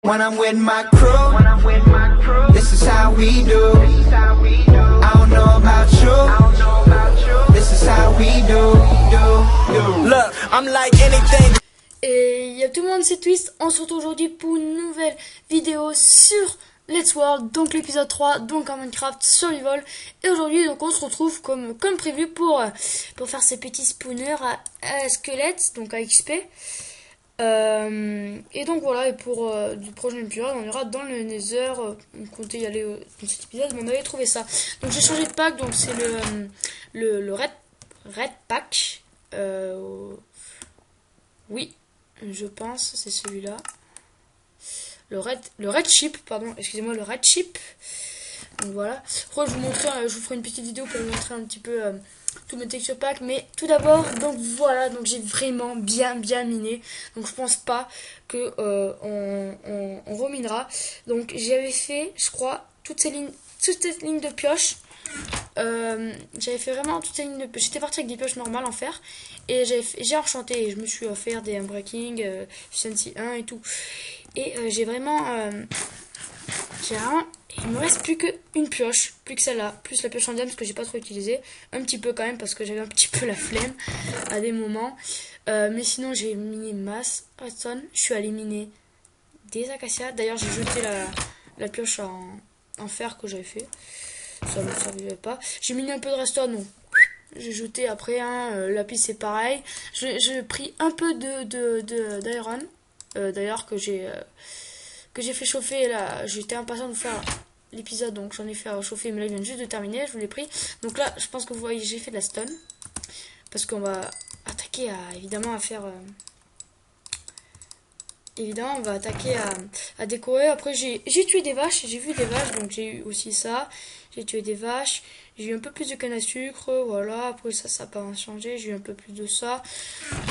When I'm with my crew, this is how we do. I don't know about you, this is how we do. Look, I'm like anything. Et y'a tout le monde, c'est Twist. On se retrouve aujourd'hui pour une nouvelle vidéo sur Let's World, donc l'épisode 3, donc en Minecraft Survival. Et aujourd'hui, donc on se retrouve comme prévu pour faire ces petits spawners à squelettes, donc à XP. Et donc voilà, et pour du prochain épisode, on ira dans le Nether. On comptait y aller dans cet épisode, mais on avait trouvé ça. Donc j'ai changé de pack, donc c'est le Red Pack. Oui, je pense, c'est celui-là. Le Red Chip, pardon, excusez-moi, le Red Chip. Donc voilà. Après, je vous ferai une petite vidéo pour vous montrer un petit peu tous mes texture packs. Mais tout d'abord, donc voilà, donc j'ai vraiment bien miné. Donc je pense pas que on reminera. Donc j'avais fait, je crois, toute cette ligne de pioche. J'avais fait vraiment toute cette ligne de pioche. J'étais parti avec des pioches normales en fer. Et j'ai enchanté. Et je me suis offert des unbreaking, efficiency 1 et tout. Et j'ai vraiment... il me reste plus qu'une pioche, plus que celle-là, plus la pioche en diamant parce que j'ai pas trop utilisé, un petit peu quand même parce que j'avais un petit peu la flemme à des moments, mais sinon j'ai miné masse redstone, je suis allé miner des acacias, d'ailleurs j'ai jeté la pioche en fer que j'avais fait, ça ne me servait pas, j'ai miné un peu de redstone, donc j'ai jeté après, lapis c'est pareil, j'ai pris un peu d'iron, d'ailleurs que j'ai fait chauffer là, j'étais impatient de faire l'épisode, donc j'en ai fait chauffer, mais là il vient juste de terminer, je vous l'ai pris. Donc là, je pense que vous voyez, j'ai fait de la stone, parce qu'on va attaquer évidemment à faire... évidemment, on va attaquer à décorer. Après, j'ai tué des vaches, j'ai vu des vaches, donc j'ai eu aussi ça. J'ai tué des vaches, j'ai eu un peu plus de canne à sucre, voilà. Après, ça n'a pas changé, j'ai eu un peu plus de ça.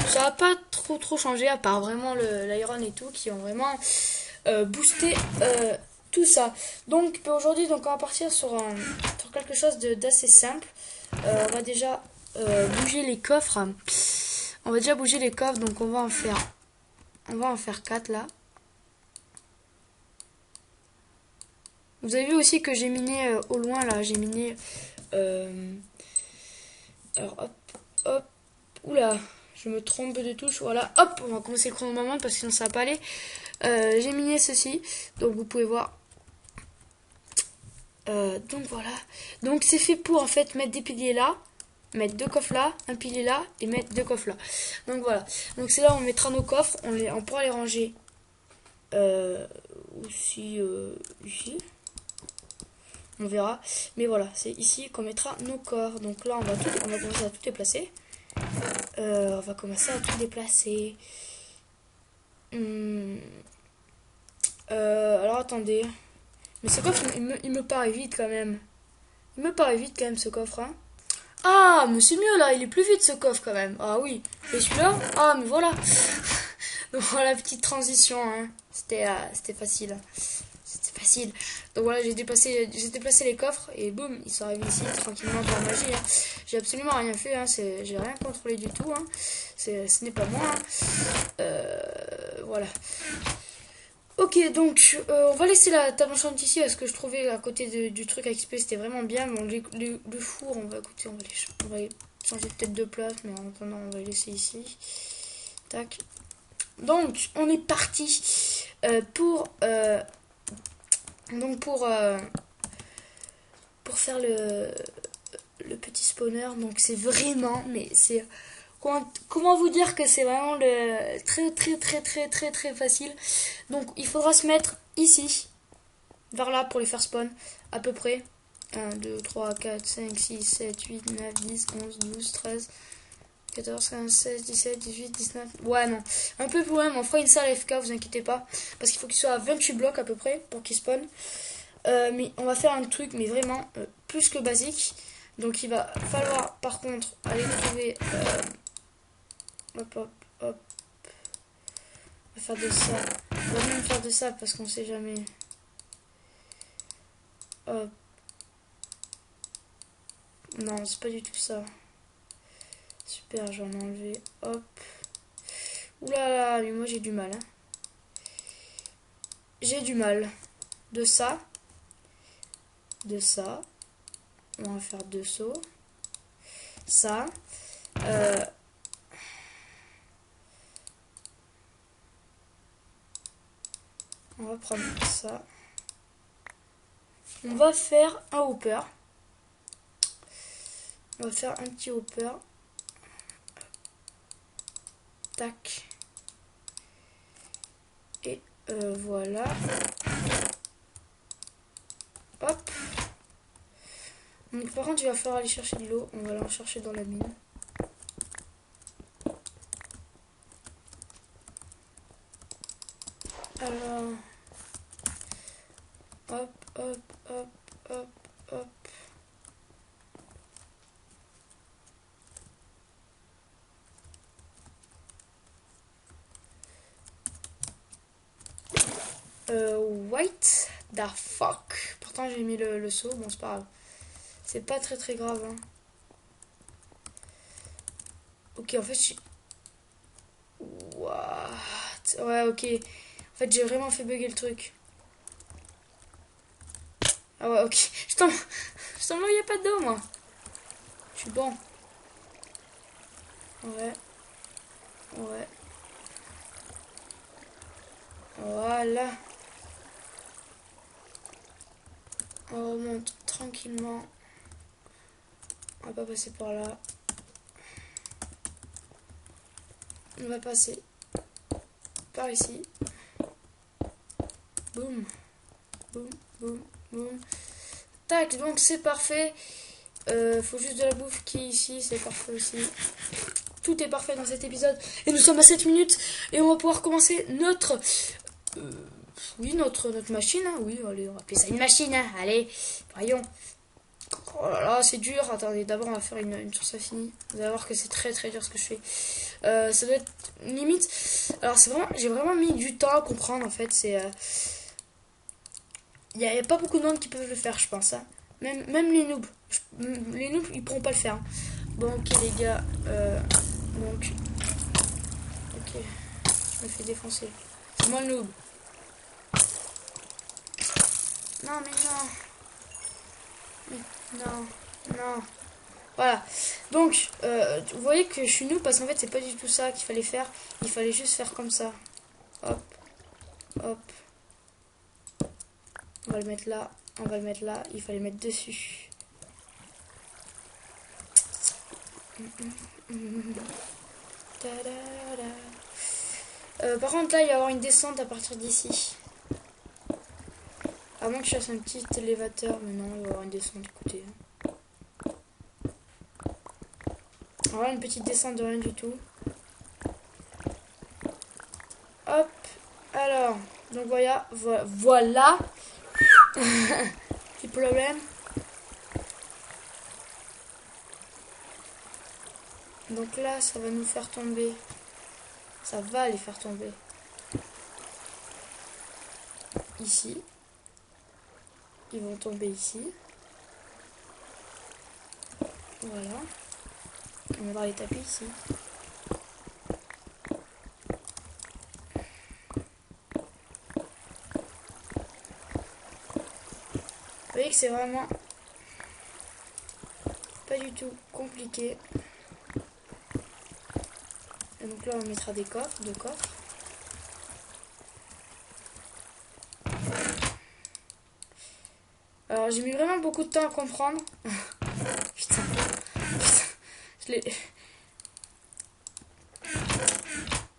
Ça n'a pas trop changé, à part vraiment l'iron et tout, qui ont vraiment boosté tout ça. Donc, aujourd'hui, donc on va partir sur quelque chose d'assez simple. On va déjà bouger les coffres. On va déjà bouger les coffres, donc on va en faire 4 là. Vous avez vu aussi que j'ai miné au loin là, j'ai miné alors hop, oula, je me trompe de touche, voilà, hop, on va commencer le chronomètre parce que sinon ça va pas aller. J'ai miné ceci, donc vous pouvez voir. Donc voilà, donc c'est fait pour en fait mettre des piliers là, mettre 2 coffres là, un pilier là et mettre 2 coffres là. Donc voilà, donc c'est là où on mettra nos coffres, on pourra les ranger aussi ici, on verra, mais voilà, c'est ici qu'on mettra nos corps. Donc là on va commencer à tout déplacer, alors attendez, mais ce coffre il me paraît vide quand même, ce coffre, hein. Ah, mais c'est mieux là, il est plus vite ce coffre quand même. Ah oui, et celui-là, ah mais voilà. Donc voilà, petite transition, hein. C'était facile. C'était facile. Donc voilà, j'ai déplacé les coffres et boum, ils sont arrivés ici tranquillement par magie, hein. J'ai absolument rien fait, hein. J'ai rien contrôlé du tout, hein. Ce n'est pas moi, hein. Voilà. Ok, donc on va laisser la table enchantée ici parce que je trouvais à côté du truc à XP c'était vraiment bien. Bon, le four, on va les changer peut-être de place, mais en attendant on va les laisser ici. Tac. Donc on est parti pour faire le petit spawner. Donc c'est vraiment, mais c'est... Comment vous dire que c'est vraiment très facile. Donc il faudra se mettre ici, vers là pour les faire spawn, à peu près 1, 2, 3, 4, 5, 6, 7, 8, 9, 10, 11, 12, 13, 14, 15, 16, 17, 18, 19, ouais non, un peu plus loin, mais on fera une salle FK, vous inquiétez pas, parce qu'il faut qu'il soit à 28 blocs à peu près pour qu'il spawn. Mais on va faire un truc, mais vraiment plus que basique. Donc il va falloir par contre aller trouver... hop. On va faire de ça. On va même faire de ça parce qu'on sait jamais. Hop. Non, c'est pas du tout ça. Super, je vais en enlever. Hop. Oulala, mais moi j'ai du mal, hein. j'ai du mal. De ça. De ça. On va faire 2 sauts. Ça. On va prendre ça. On va faire un hopper. On va faire un petit hopper. Tac. Et voilà. Hop. Donc par contre il va falloir aller chercher de l'eau. On va aller en chercher dans la mine. Alors. Hop, hop, hop, hop, hop. White the fuck. Pourtant j'ai mis le seau, bon c'est pas grave. C'est pas très grave. Hein. Ok, en fait je... What? Ouais, ok. En fait j'ai vraiment fait bugger le truc. Ah ouais, ok. Je tombe là, il n'y a pas d'eau moi. Je suis bon. Ouais. Ouais. Voilà. On remonte tranquillement. On va pas passer par là. On va passer par ici. Boum. Boum, boum, boum. Tac, donc c'est parfait. Faut juste de la bouffe qui est ici, c'est parfait aussi. Tout est parfait dans cet épisode. Et nous sommes à 7 minutes. Et on va pouvoir commencer notre... oui, notre machine. Hein. Oui, allez, on va appeler ça une machine. Hein. Allez, voyons. Oh là là, c'est dur. Attendez, d'abord on va faire une source infinie. Vous allez voir que c'est très dur ce que je fais. Ça doit être limite. Alors c'est vraiment, j'ai vraiment mis du temps à comprendre en fait. C'est, il y a pas beaucoup de monde qui peuvent le faire, je pense. Hein. Même les noobs. Les noobs, ils pourront pas le faire. Hein. Bon, ok les gars. Donc, ok, je me fais défoncer. C'est moi le noob. Non mais non. Non. Voilà. Donc, vous voyez que je suis noob parce qu'en fait, c'est pas du tout ça qu'il fallait faire. Il fallait juste faire comme ça. Hop. Hop. On va le mettre là. On va le mettre là. Il fallait mettre dessus. Par contre, là, il va y avoir une descente à partir d'ici. À moins que je fasse un petit élévateur. Mais non, il va y avoir une descente. Écoutez. Voilà, une petite descente de rien du tout. Hop. Alors, donc voilà. Voilà. Petit problème. Donc là, ça va nous faire tomber. Ça va les faire tomber. Ici. Ils vont tomber ici. Voilà. On va les taper ici. Vous voyez que c'est vraiment pas du tout compliqué. Et donc là, on mettra des coffres, 2 coffres. Alors, j'ai mis vraiment beaucoup de temps à comprendre. Putain.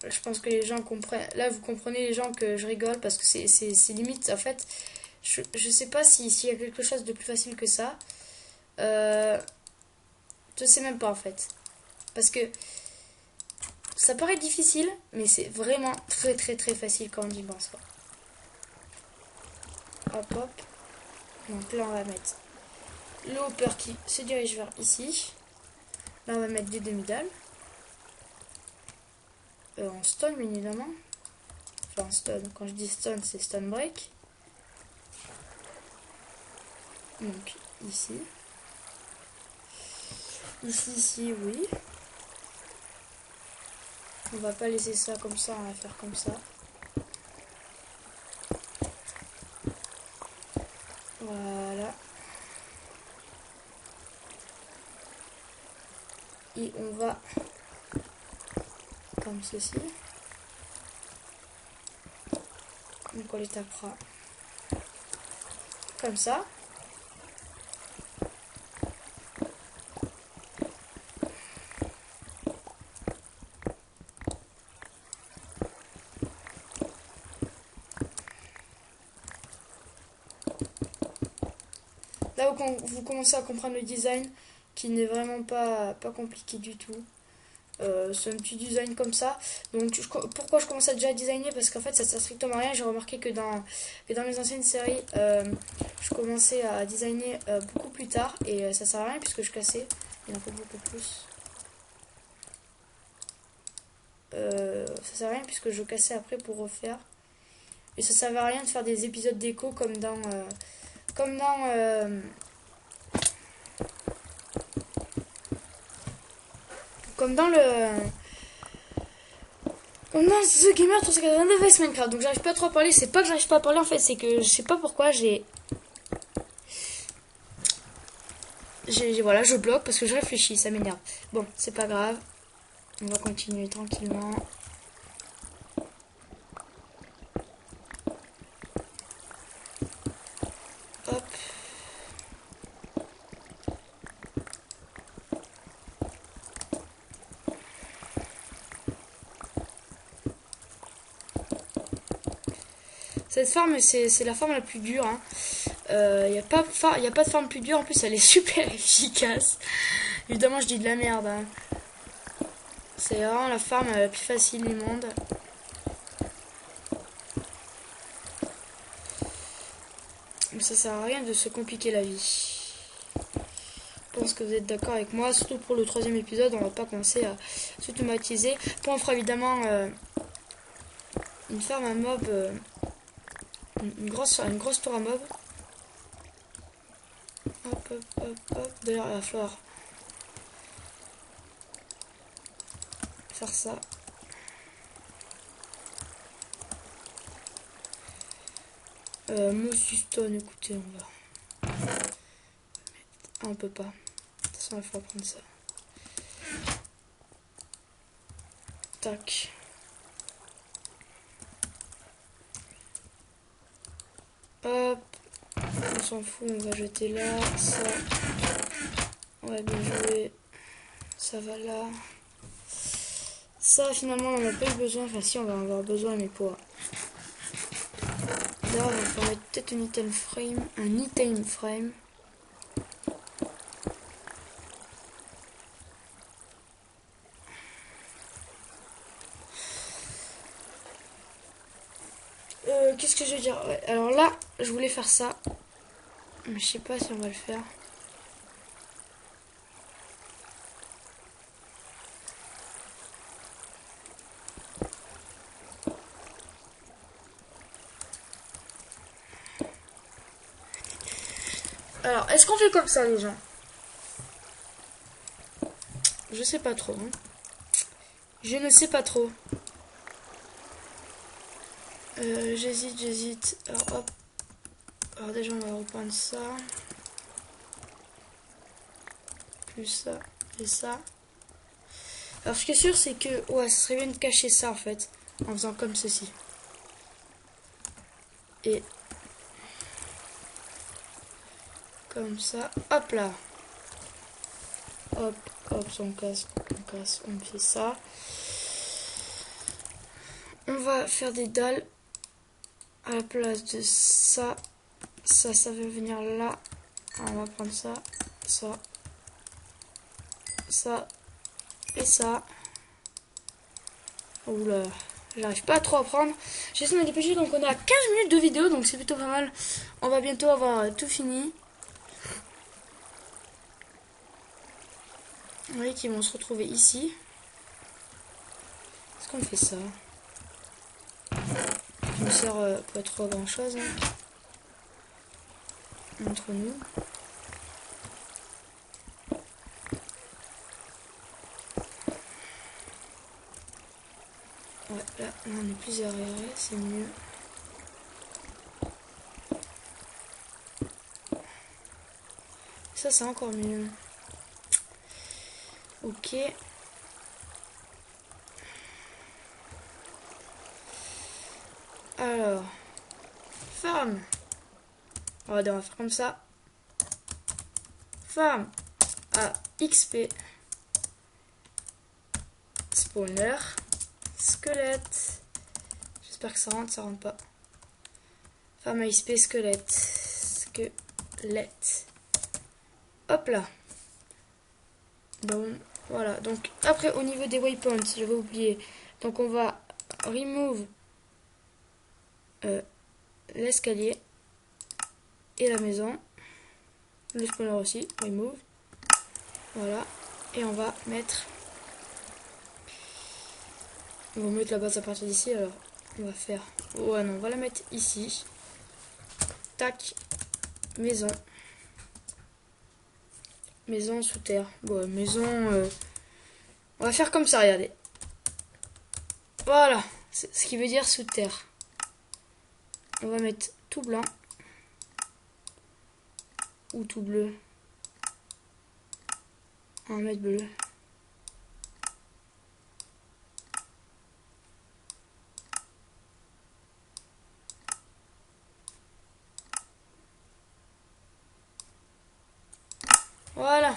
Je pense que les gens comprennent. Là, vous comprenez les gens que je rigole parce que c'est limite. En fait, je sais pas s'il y a quelque chose de plus facile que ça. Je sais même pas en fait. Parce que ça paraît difficile, mais c'est vraiment très facile quand on y pense. Hop hop. Donc là, on va mettre le hopper qui se dirige vers ici. Là, on va mettre des demi-dalles. En stone, bien évidemment. Enfin, stone. Quand je dis stone, c'est stone break. Donc, ici. Ici, oui. On va pas laisser ça comme ça, on va faire comme ça. Voilà. Et on va comme ceci. Donc on les tapera comme ça. Là vous commencez à comprendre le design qui n'est vraiment pas compliqué du tout. C'est un petit design comme ça. Donc pourquoi je commence à déjà designer? Parce qu'en fait ça sert strictement à rien. J'ai remarqué que dans mes anciennes séries je commençais à designer beaucoup plus tard. Et ça sert à rien puisque je cassais. Il en faut beaucoup plus. Ça sert à rien puisque je cassais après pour refaire. Et ça servait à rien de faire des épisodes d'écho comme dans The Gamer 382 vs Minecraft. Donc j'arrive pas trop à parler. C'est pas que j'arrive pas à parler en fait, c'est que je sais pas pourquoi voilà, je bloque parce que je réfléchis, ça m'énerve. Bon, c'est pas grave. On va continuer tranquillement. Hop. Cette farm, c'est la farm la plus dure. Il n'y a pas de farm plus dure. En plus, elle est super efficace. Évidemment, je dis de la merde. Hein. C'est vraiment la farm la plus facile du monde. Mais ça sert à rien de se compliquer la vie. Je pense que vous êtes d'accord avec moi. Surtout pour le 3e épisode, on va pas commencer à s'automatiser. Puis on fera évidemment une farm à mob. Une grosse tour à mob. Hop, hop, hop, hop. D'ailleurs, il va falloir faire ça. Mossy Stone, écoutez, on va. Ah, on peut pas. De toute façon, il faut prendre ça. Tac. Hop. On s'en fout, on va jeter là. Ça. Ouais, bien joué. Ça va là. Ça, finalement, on n'a pas eu besoin. Enfin, si, on va en avoir besoin, mais pour. Là, on va mettre peut-être un item frame. Qu'est-ce que je veux dire? Ouais, alors là, je voulais faire ça. Mais je sais pas si on va le faire. Alors, est-ce qu'on fait comme ça, les gens? Je sais pas trop. Hein. Je ne sais pas trop. J'hésite. Alors, hop. Alors, déjà, on va reprendre ça. Plus ça. Et ça. Alors, ce qui est sûr, c'est que... Ouais, ça serait bien de cacher ça, en fait. En faisant comme ceci. Et... Comme ça. Hop là. Hop, hop, on casse, on fait ça. On va faire des dalles à la place de ça. Ça va venir là. On va prendre ça, ça et ça. Oula, j'arrive pas trop à prendre. J'essaie de me dépêcher, donc on a 15 minutes de vidéo, donc c'est plutôt pas mal. On va bientôt avoir tout fini. Vous voyez qu'ils vont se retrouver ici. Est-ce qu'on fait ça? Ça ne sert pas trop à grand chose. Hein. Entre nous. Ouais, là on est plus arriéré, c'est mieux. Ça, c'est encore mieux. Ok. Alors. Farm. On va faire comme ça. Farm. À XP. Spawner. Squelette. J'espère que ça rentre pas. Farm à XP, squelette. Squelette. Hop là. Donc, voilà. Donc, après, au niveau des waypoints, j'avais oublié. Donc, on va remove l'escalier et la maison. Le spawner aussi. Remove. Voilà. Et on va mettre... On va mettre la base à partir d'ici. Alors, on va faire... Ouais, non, on va la mettre ici. Tac. Maison. Maison sous terre. Bon, maison... On va faire comme ça, regardez. Voilà. C'est ce qui veut dire sous terre. On va mettre tout blanc. Ou tout bleu. On va mettre bleu. Voilà.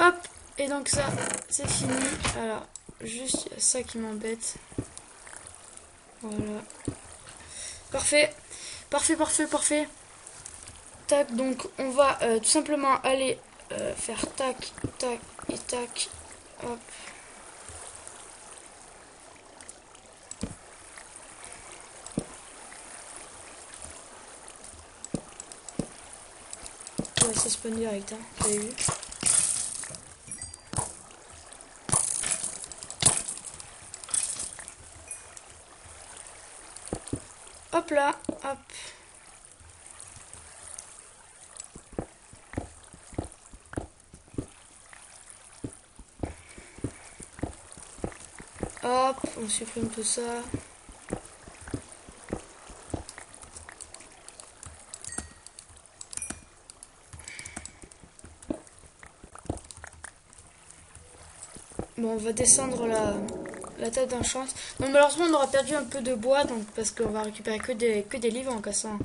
Hop. Et donc ça, c'est fini. Alors, juste ça qui m'embête. Voilà. Parfait. Parfait, parfait, parfait. Tac, donc on va tout simplement aller faire tac, tac et tac. Hop. Ouais, ça spawn direct, hein, vous avez vu. Hop là, hop. Hop, on supprime tout ça. Bon, on va descendre la table d'enchant. Donc malheureusement, on aura perdu un peu de bois, donc parce qu'on va récupérer que des livres en cassant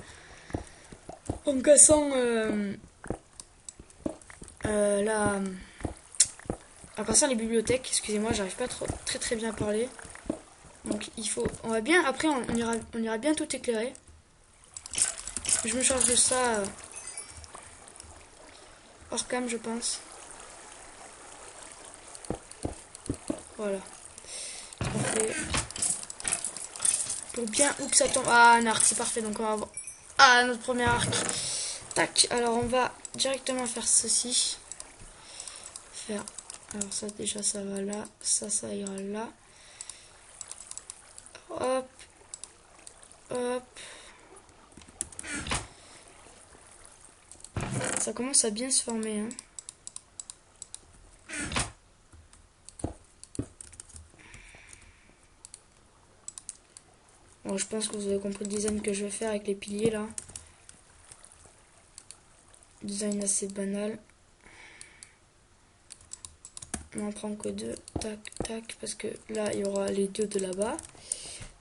en cassant les bibliothèques. Excusez-moi, j'arrive pas très bien à parler. Donc on va bien. Après, on ira bien tout éclairer. Je me charge de ça hors cam, je pense. Voilà. Parfait. Pour bien où que ça tombe. Ah, un arc, c'est parfait. Donc on va avoir... Ah, notre premier arc. Tac. Alors on va directement faire ceci. Alors ça déjà ça va là. Ça ira là. Hop. Hop. Ça commence à bien se former, hein. Bon, je pense que vous avez compris le design que je vais faire avec les piliers là. Design assez banal. On en prend que deux. Tac, tac. Parce que là, il y aura les deux de là-bas.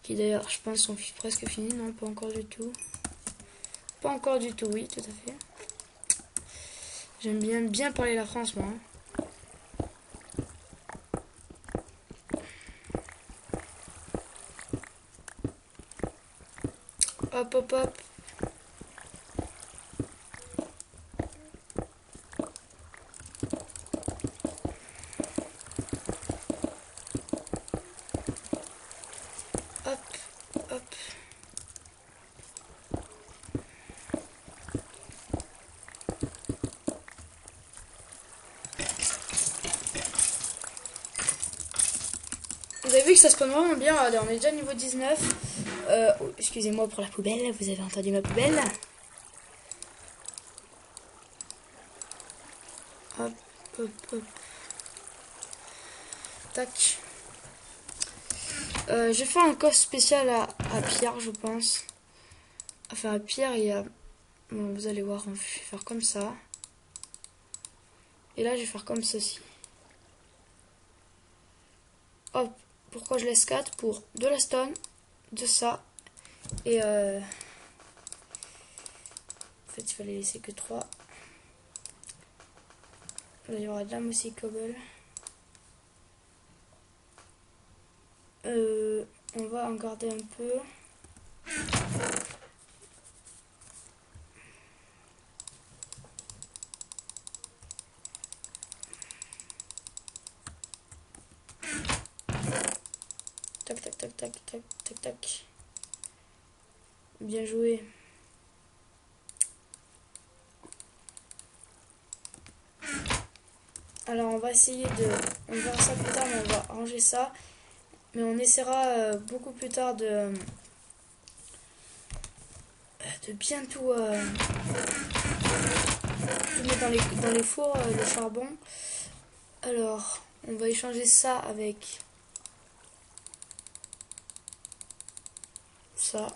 Qui d'ailleurs, je pense, sont presque finis. Non, pas encore du tout. Pas encore du tout, oui, tout à fait. J'aime bien parler la France, moi. Hein. Hop, hop, hop. Hop, hop. Vous avez vu que ça se passe vraiment bien. Allez, on est déjà niveau 19. Oh, excusez-moi pour la poubelle, vous avez entendu ma poubelle. Hop, hop, hop. Tac. Je vais faire un coffre spécial à Pierre, je pense. Enfin, à Pierre et Bon, vous allez voir, je vais faire comme ça. Et là, je vais faire comme ceci. Hop, pourquoi je laisse 4? Pour de la stone, de ça. Et en fait, il fallait laisser que 3. Là, il y aura de la mossy cobble. On va en garder un peu. Tac, tac, tac, tac, tac, tac, tac. Bien joué. Alors on va essayer de... On verra ça plus tard, mais on va ranger ça. Mais on essaiera beaucoup plus tard de bien tout mettre dans les fours, le charbon. Alors, on va échanger ça avec ça.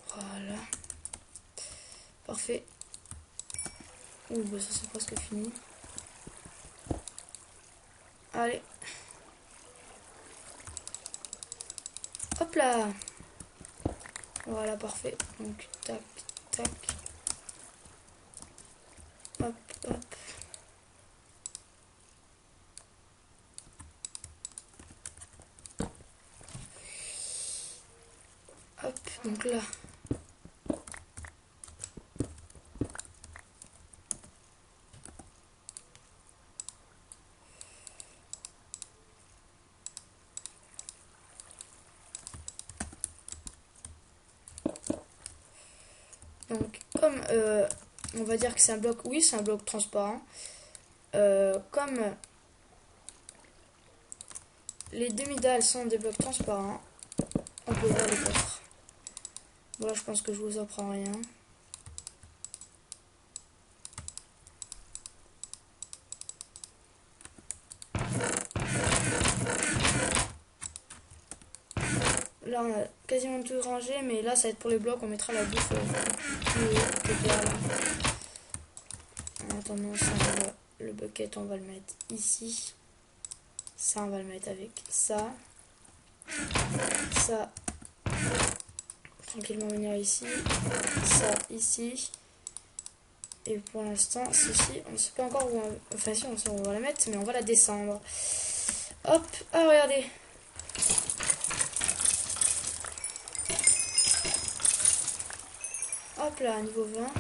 Voilà. Parfait. Ouh, bah ça c'est presque fini. Allez. Hop là. Voilà, parfait. Donc, tac, tac. Hop, hop. Hop, donc là. Donc, comme on va dire que c'est un bloc, oui, c'est un bloc transparent. Comme les demi-dalles sont des blocs transparents, on peut voir les coffres. Voilà, je pense que je vous apprends rien. Là, on a quasiment tout rangé, mais là, ça va être pour les blocs. On mettra la bouffe plus là. En attendant, ça, le bucket, on va le mettre ici. Ça, on va le mettre avec ça. Ça, tranquillement venir ici. Ça, ici. Et pour l'instant, ceci, on ne sait pas encore où on... Enfin, si, on sait où on va la mettre, mais on va la descendre. Hop, ah, regardez. Hop là, niveau 20.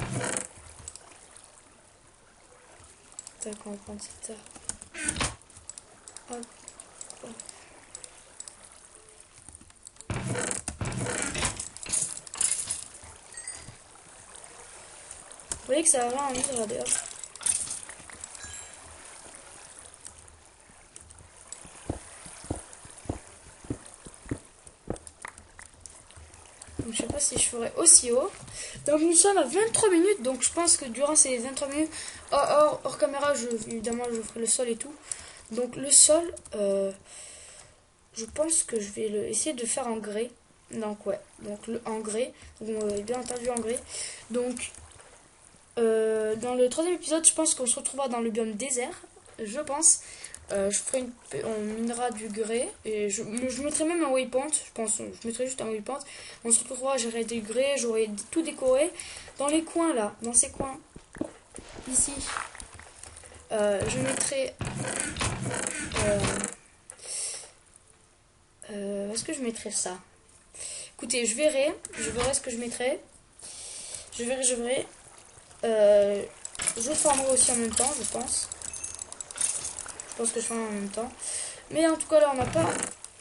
Tac, on va prendre cette heure. Hop, hop. Vous voyez que ça va vraiment envie de regarder, hop. Donc, je sais pas si je ferai aussi haut. Donc nous sommes à 23 minutes. Donc je pense que durant ces 23 minutes, hors caméra, évidemment je ferai le sol et tout. Donc le sol, je pense que je vais essayer de faire en grès. Donc ouais, donc en grès. Donc, bien entendu en grès. Donc dans le troisième épisode, je pense qu'on se retrouvera dans le biome désert. Je pense. On minera du grès et je mettrai même un waypoint. Je pense, je mettrai juste un waypoint. On se retrouvera, j'aurai du grès, j'aurai tout décoré. Dans les coins là, dans ces coins, ici, je mettrai. Est-ce que je mettrai ça? Écoutez, je verrai ce que je mettrai. Je verrai. Je formerai aussi en même temps, je pense. Je pense que je fais en même temps. Mais en tout cas, là, on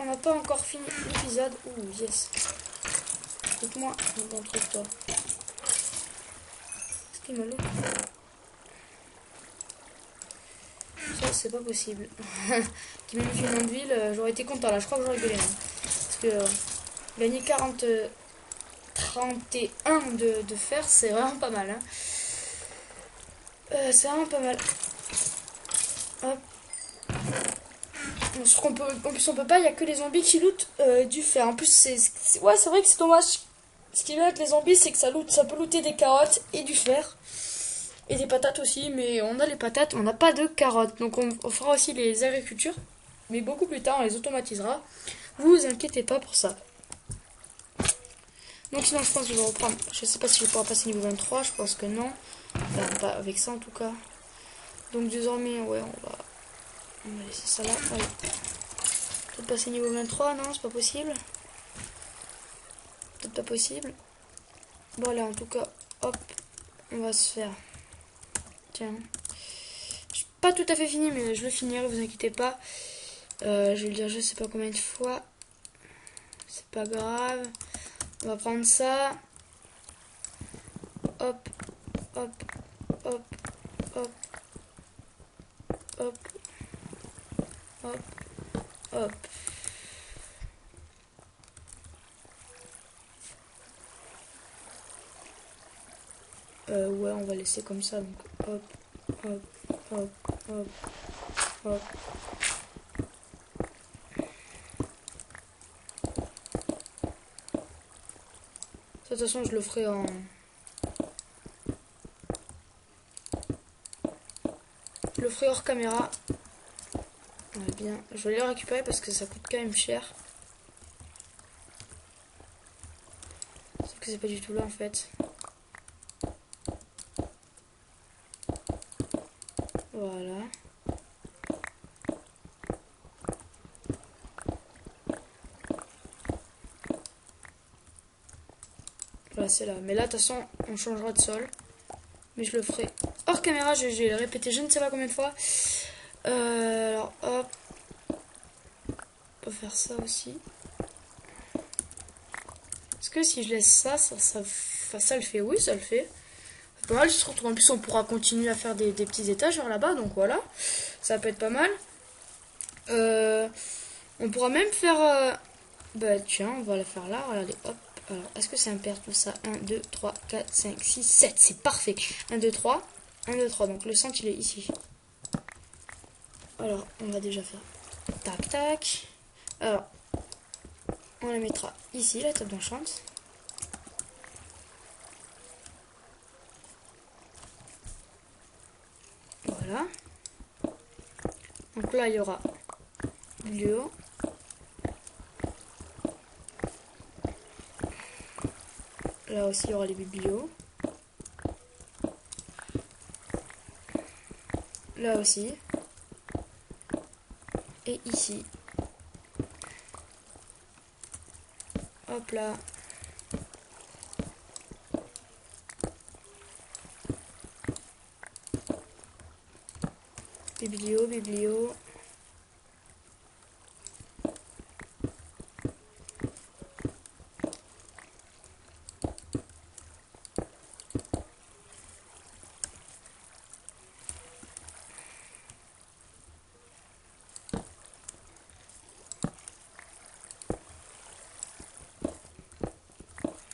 n'a pas encore fini l'épisode. Ouh, yes. Écoute-moi un bon truc, toi. Est-ce qu'il me l'autre? Ça, c'est pas possible. Qui m'a mis une d'huile, j'aurais été content, là. Je crois que j'aurais gueulé, même. Parce que gagner 31 de fer, c'est vraiment pas mal, hein. C'est vraiment pas mal. Hop. En plus, on peut pas, il y a que les zombies qui lootent du fer. En plus, ouais, c'est vrai que c'est dommage. Ce qui est bien avec les zombies, c'est que ça peut looter des carottes et du fer. Et des patates aussi, mais on a les patates, on n'a pas de carottes. Donc on fera aussi les agricultures, mais beaucoup plus tard, on les automatisera. Vous inquiétez pas pour ça. Donc sinon, je pense que je vais reprendre. Je sais pas si je pourrai passer niveau 23, je pense que non. Enfin, pas avec ça en tout cas. Donc désormais, ouais, on va laisser ça là. Allez. Peut-être passer niveau 23, non, c'est pas possible. Peut-être pas possible. Bon, là, en tout cas, hop, on va se faire. Tiens. Je suis pas tout à fait fini, mais je vais finir, vous inquiétez pas. Je vais le dire, je sais pas combien de fois. C'est pas grave. On va prendre ça. Hop, hop, hop, hop, hop, hop, hop. Ouais, on va laisser comme ça. Donc, hop, hop, hop, hop, hop. De toute façon, je le ferai en... Je le ferai hors caméra. Ouais, bien. Je vais les récupérer parce que ça coûte quand même cher. Sauf que c'est pas du tout là en fait. Voilà. Voilà, c'est là. Mais là, de toute façon, on changera de sol. Mais je le ferai hors caméra. Je vais le répéter je ne sais pas combien de fois. Alors, hop. On peut faire ça aussi. Est-ce que si je laisse ça le fait? Oui, ça le fait. C'est pas mal, je trouve. En plus, on pourra continuer à faire des petits étages vers là-bas. Donc voilà. Ça peut être pas mal. On pourra même faire... Bah tiens, on va la faire là. Regardez, hop. Alors, est-ce que c'est impair tout ça? 1, 2, 3, 4, 5, 6, 7. C'est parfait. 1, 2, 3. 1, 2, 3. Donc le centre, il est ici. Alors, on va déjà faire tac, tac. Alors, on la mettra ici, la table d'enchante. Voilà. Donc là, il y aura bio. Là aussi, il y aura les biblios. Là aussi. Et ici. Hop là. Biblio, biblio.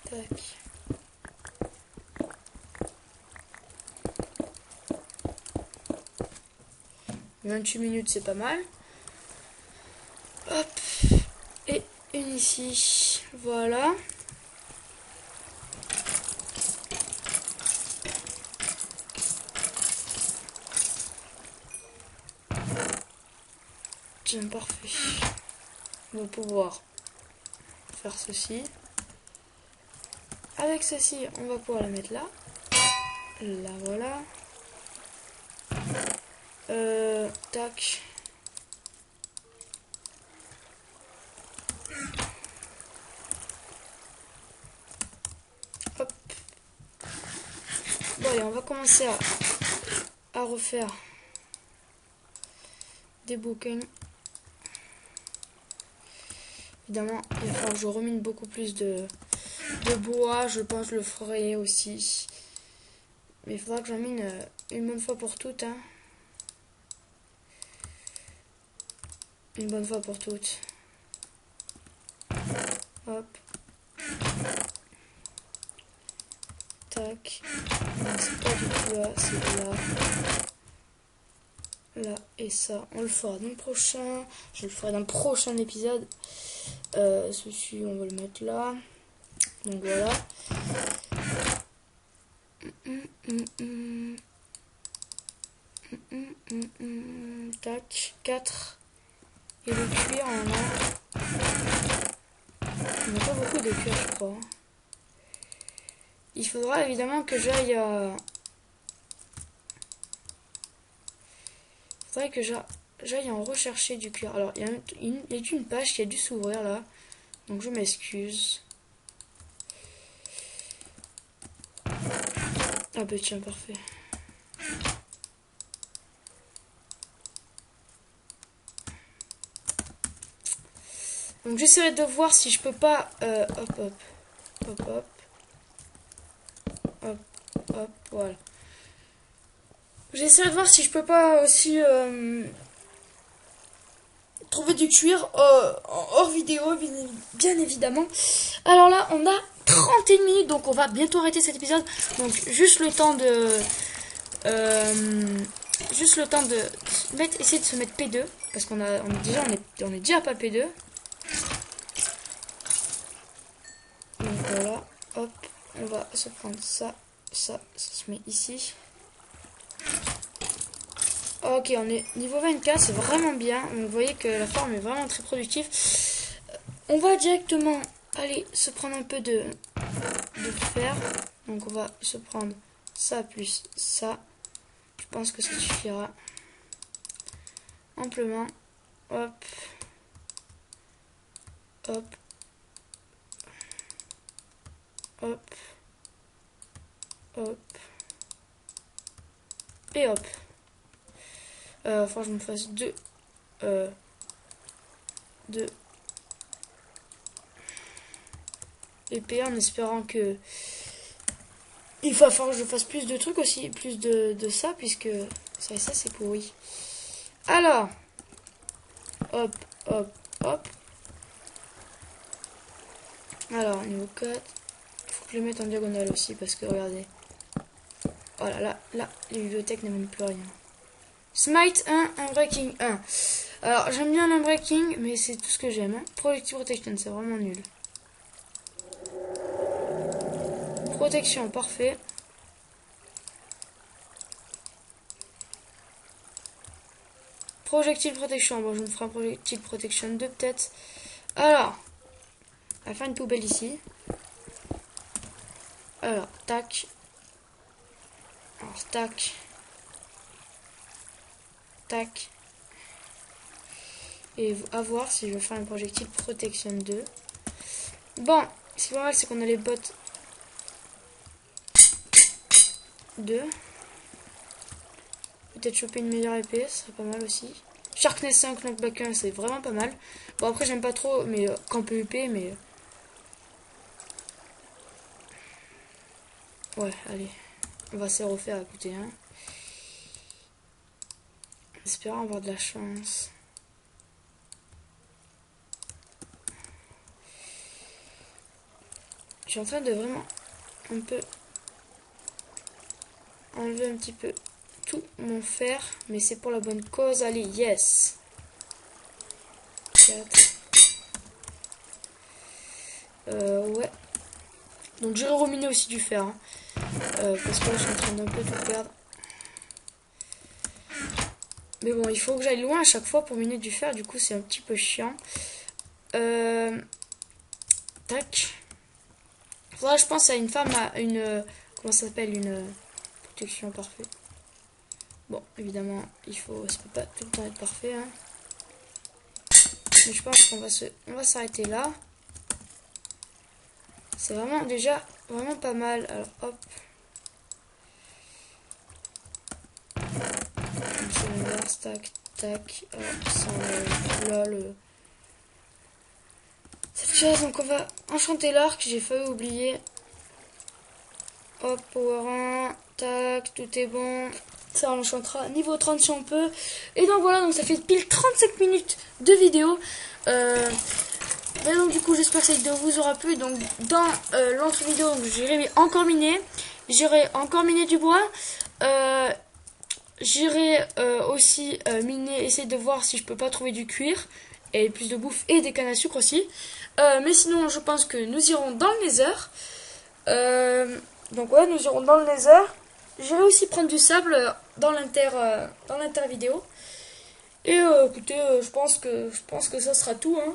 Tac. « 28 minutes, c'est pas mal. » Hop. Et une ici. Voilà. Tiens, parfait. On va pouvoir faire ceci. Avec ceci, on va pouvoir la mettre là. Là, voilà. Tac. Hop. Bon, allez, on va commencer à refaire des bouquins. Évidemment, il va falloir que je remine beaucoup plus de bois. Je pense que je le ferai aussi. Mais il faudra que j'en mine une bonne fois pour toutes. Hein. Une bonne fois pour toutes. Hop. Tac. Non, c'est pas du tout là, c'est là. là et ça, on le fera dans le prochain. Je le ferai dans le prochain épisode. Ceci, on va le mettre là. Donc voilà. Tac, 4. Et le cuir, on n'a pas beaucoup de cuir, je crois. Il faudra évidemment que j'aille à... Faudrait que j'aille en rechercher du cuir. Alors, il y a une page qui a dû s'ouvrir là. Donc, je m'excuse. Ah bah tiens, parfait. Donc, j'essaierai de voir si je peux pas... Hop, voilà. J'essaierai de voir si je peux pas aussi trouver du cuir hors vidéo, bien évidemment. Alors là, on a 31 minutes, donc on va bientôt arrêter cet épisode. Donc juste le temps de... essayer de se mettre P2. Parce qu'on est déjà pas P2. Donc voilà, hop, on va se prendre ça se met ici. Ok, on est niveau 24, c'est vraiment bien. Donc, vous voyez que la forme est vraiment très productive. On va directement aller se prendre un peu de fer. Donc on va se prendre ça plus ça. Je pense que ça suffira amplement. Hop. Hop. Hop. Hop. Et hop. Faut que je me fasse deux épées en espérant que il va falloir que je fasse plus de trucs aussi, plus de ça, puisque ça et ça c'est pourri. Alors, hop, hop, hop. Alors, niveau 4, il faut que je le mette en diagonale aussi, parce que regardez. Voilà, là, les bibliothèques n'amènent plus rien. Smite 1, Unbreaking 1. Alors, j'aime bien l'Unbreaking, mais c'est tout ce que j'aime. Hein. Projective Protection, c'est vraiment nul. Protection, parfait. Projectile Protection, bon, je me ferai un Projectile Protection 2 peut-être. Alors, on va faire une poubelle ici. Alors, tac. Alors, tac. Tac. Et à voir si je vais faire un projectile protection 2. Bon, ce qui est pas mal, c'est qu'on a les bottes 2. Peut-être choper une meilleure épée, ce serait pas mal aussi. Sharkness 5, Knockback 1, c'est vraiment pas mal. Bon, après, j'aime pas trop, mais qu'en PvP, mais... Ouais, allez. On va se refaire à côté, hein. Espérons avoir de la chance. Je suis en train de vraiment un peu enlever un petit peu tout mon fer, mais c'est pour la bonne cause. Allez, yes. 4. Ouais. Donc j'ai reminé aussi du fer, hein. Parce que là je suis en train d'un peu tout perdre. Mais bon, il faut que j'aille loin à chaque fois pour miner du fer, du coup c'est un petit peu chiant. Tac. Faudra, je pense, à une femme, à une... comment ça s'appelle, une protection parfaite. Bon, évidemment, ça peut pas tout le temps être parfait, hein. Mais je pense qu'on va s'arrêter là. C'est vraiment déjà vraiment pas mal. Alors hop. Tac, tac. Alors ça là cette chose, donc on va enchanter l'arc. J'ai failli oublier. Hop, power 1. Tac, tout est bon. Ça on enchantera niveau 30 si on peut. Et donc voilà, donc ça fait pile 35 minutes de vidéo. Et donc du coup j'espère que cette vidéo vous aura plu. Donc dans l'autre vidéo, j'irai encore miner. J'irai encore miner du bois. j'irai aussi miner, essayer de voir si je peux pas trouver du cuir et plus de bouffe et des cannes à sucre aussi. Mais sinon, je pense que nous irons dans le Nether. Donc ouais, nous irons dans le Nether. J'irai aussi prendre du sable dans l'inter vidéo. Et écoutez, je pense que ça sera tout. Hein.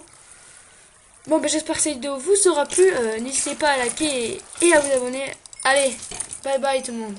Bon, ben j'espère que cette vidéo vous aura plu. N'hésitez pas à liker et à vous abonner. Allez, bye bye tout le monde.